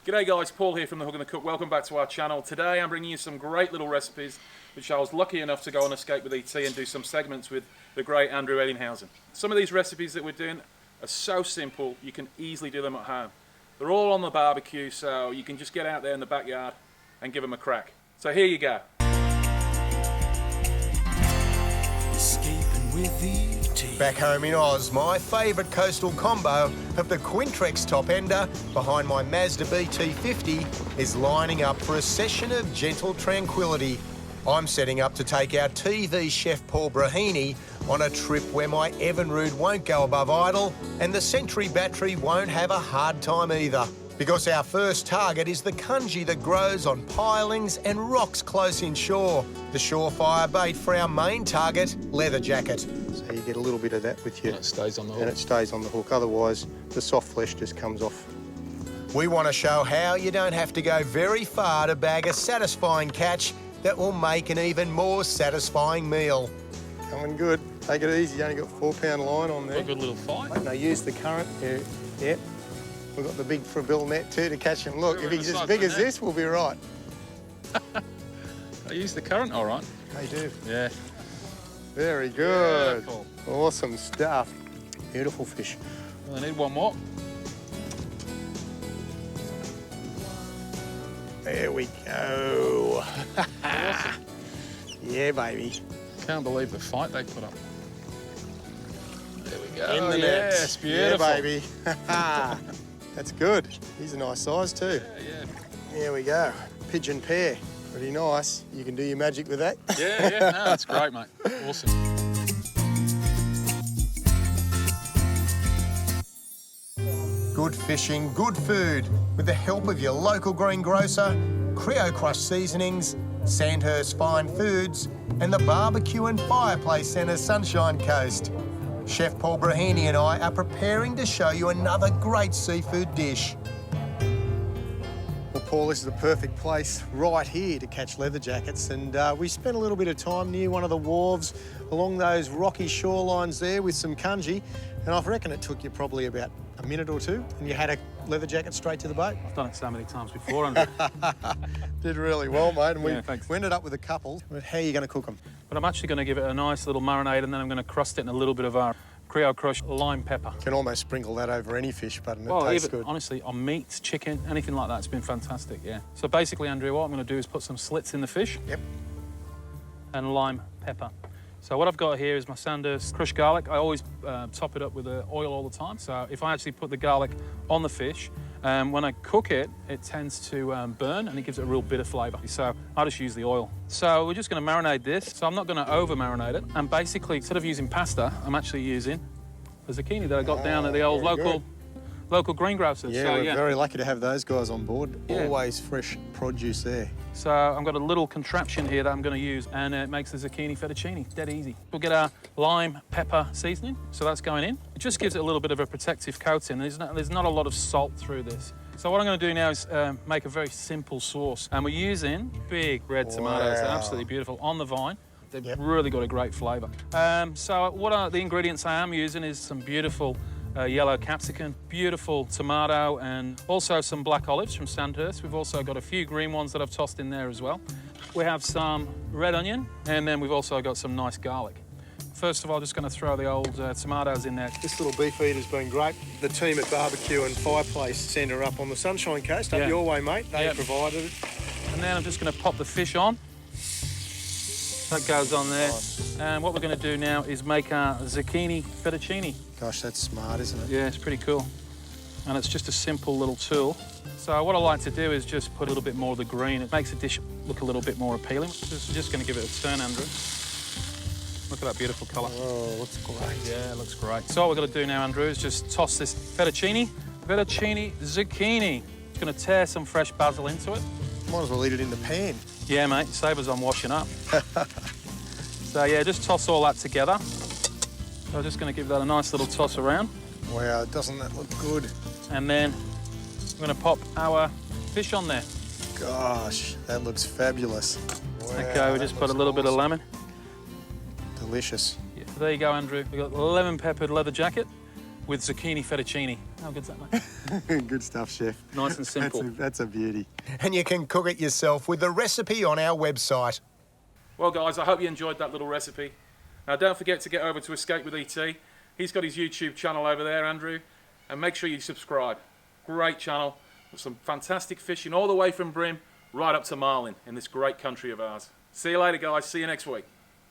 G'day guys, Paul here from The Hook and the Cook. Welcome back to our channel. Today I'm bringing you some great little recipes which I was lucky enough to go on Escape with ET and do some segments with the great Andrew Ettingshausen. Some of these recipes that we're doing are so simple you can easily do them at home. They're all on the barbecue, so you can just get out there in the backyard and give them a crack. So here you go. Escaping with ET. Back home in Oz, my favourite coastal combo of the Quintrex top ender behind my Mazda BT50 is lining up for a session of gentle tranquility. I'm setting up to take our TV chef Paul Breheny on a trip where my Evinrude won't go above idle and the Century battery won't have a hard time either. Because our first target is the cungy that grows on pilings and rocks close inshore. The surefire bait for our main target, leather jacket. So you get a little bit of that with you. And it stays on the hook. And it stays on the hook, otherwise the soft flesh just comes off. We want to show how you don't have to go very far to bag a satisfying catch that will make an even more satisfying meal. Coming good. Take it easy, you only got 4 pound line on there. A good little fight. And I use the current, yeah. We've got the big frill net too to catch him. Look, if he's as big as this, we'll be right. I use the current all right. They do. Yeah. Very good. Beautiful. Awesome stuff. Beautiful fish. I need one more. There we go. Awesome. Yeah, baby. Can't believe the fight they put up. There we go. In the net. Yes, beautiful. Yeah, baby. That's good. He's a nice size too. Yeah. There we go. Pigeon pear. Pretty nice. You can do your magic with that. Yeah. No, that's great, mate. Awesome. Good fishing, good food. With the help of your local greengrocer, Creo Crush Seasonings, Sandhurst Fine Foods, and the Barbecue and Fireplace Centre Sunshine Coast. Chef Paul Breheny and I are preparing to show you another great seafood dish. Well, Paul, this is the perfect place right here to catch leather jackets, and we spent a little bit of time near one of the wharves along those rocky shorelines there with some cungy, and I reckon it took you probably about a minute or two, and you had a leather jacket straight to the boat. I've done it so many times before, Andrew. Did really well, mate, and Yeah, thanks. we ended up with a couple. But how are you going to cook them? But I'm actually going to give it a nice little marinade, and then I'm going to crust it in a little bit of our Creo Crush lime pepper. Can almost sprinkle that over any fish, but it Well, tastes even, good. honestly, on meat, chicken, anything like that, it's been fantastic, yeah. So basically, Andrew, what I'm going to do is put some slits in the fish. Yep. And lime pepper. So what I've got here is my Sandhurst crushed garlic. I always top it up with oil all the time. So if I actually put the garlic on the fish, when I cook it, it tends to burn and it gives it a real bit of flavour. So I just use the oil. So we're just going to marinate this. So I'm not going to over marinate it. And basically, instead of using pasta, I'm actually using the zucchini that I got down at the old local greengrocers. Yeah, so, we're very lucky to have those guys on board. Yeah. Always fresh produce there. So I've got a little contraption here that I'm going to use, and it makes the zucchini fettuccine. Dead easy. We'll get our lime pepper seasoning, so that's going in. It just gives it a little bit of a protective coating. There's not a lot of salt through this. So what I'm going to do now is make a very simple sauce, and we're using big red tomatoes. They're absolutely beautiful on the vine. They've really got a great flavour. So what are the ingredients I am using is some beautiful yellow capsicum, beautiful tomato, and also some black olives from Sandhurst. We've also got a few green ones that I've tossed in there as well. We have some red onion, and then we've also got some nice garlic. First of all, just going to throw the old tomatoes in there. This little beef eater's been great. The team at Barbecue and Fireplace Centre up on the Sunshine Coast, up your way, mate. They provided it. And then I'm just going to pop the fish on. That goes on there. Nice. And what we're going to do now is make our zucchini fettuccine. Gosh, that's smart, isn't it? Yeah, it's pretty cool. And it's just a simple little tool. So what I like to do is just put a little bit more of the green. It makes a dish look a little bit more appealing. Just going to give it a turn, Andrew. Look at that beautiful colour. Oh, looks great. Yeah, it looks great. So what we're going to do now, Andrew, is just toss this fettuccine zucchini. It's going to tear some fresh basil into it. Might as well eat it in the pan. Yeah, mate, save us on washing up. So yeah, just toss all that together. So I'm just going to give that a nice little toss around. Wow, doesn't that look good? And then we're going to pop our fish on there. Gosh, that looks fabulous. Wow, Okay, we just put a little bit of lemon. Delicious. Yeah, there you go, Andrew. We've got lemon peppered leather jacket. with zucchini fettuccine. How good's that, mate? Good stuff, Chef. Nice and simple. That's a beauty. And you can cook it yourself with the recipe on our website. Well, guys, I hope you enjoyed that little recipe. Now, don't forget to get over to Escape with ET. He's got his YouTube channel over there, Andrew. And make sure you subscribe. Great channel. With some fantastic fishing all the way from Brim right up to Marlin in this great country of ours. See you later, guys. See you next week.